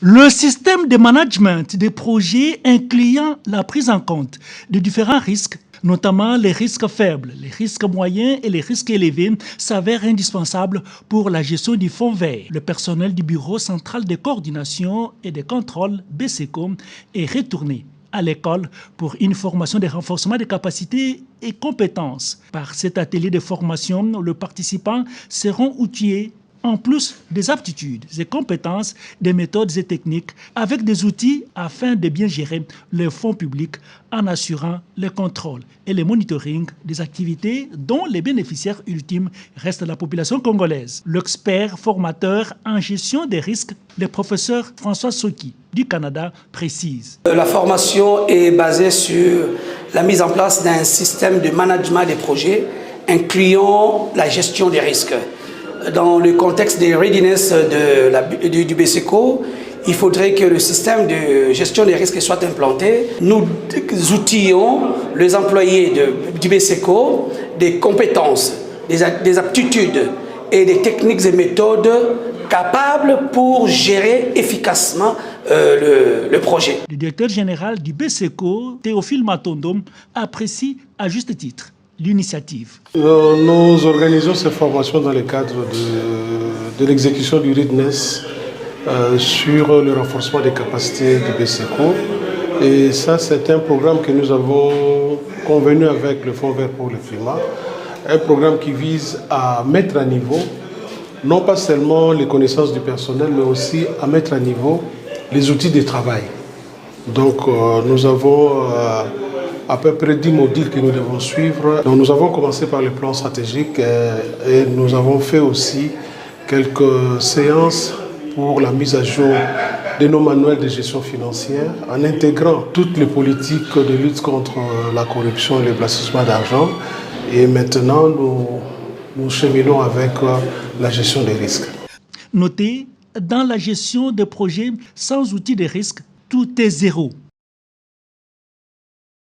Le système de management des projets incluant la prise en compte de différents risques, notamment les risques faibles, les risques moyens et les risques élevés, s'avère indispensable pour la gestion du fonds vert. Le personnel du Bureau central de coordination et de contrôle BCECO est retourné à l'école pour une formation de renforcement des capacités et compétences. Par cet atelier de formation, les participants seront outillés en plus des aptitudes et compétences, des méthodes et techniques, avec des outils afin de bien gérer les fonds publics en assurant le contrôle et le monitoring des activités dont les bénéficiaires ultimes restent la population congolaise. L'expert formateur en gestion des risques, le professeur François Soki du Canada, précise. La formation est basée sur la mise en place d'un système de management des projets incluant la gestion des risques. Dans le contexte des readiness du BCECO, il faudrait que le système de gestion des risques soit implanté. Nous outillons les employés du BCECO des compétences, des aptitudes et des techniques et méthodes capables pour gérer efficacement le projet. Le directeur général du BCECO, Théophile Matondo, apprécie à juste titre l'initiative. Nous organisons ces formations dans le cadre de l'exécution du readiness sur le renforcement des capacités du BCECO. Et ça, c'est un programme que nous avons convenu avec le Fonds vert pour le climat. Un programme qui vise à mettre à niveau, non pas seulement les connaissances du personnel, mais aussi à mettre à niveau les outils de travail. Donc nous avons à peu près 10 modules que nous devons suivre. Donc, nous avons commencé par le plan stratégique et nous avons fait aussi quelques séances pour la mise à jour de nos manuels de gestion financière en intégrant toutes les politiques de lutte contre la corruption et le blanchiment d'argent. Et maintenant, nous cheminons avec la gestion des risques. Notez, dans la gestion de projets sans outils de risque, tout est zéro.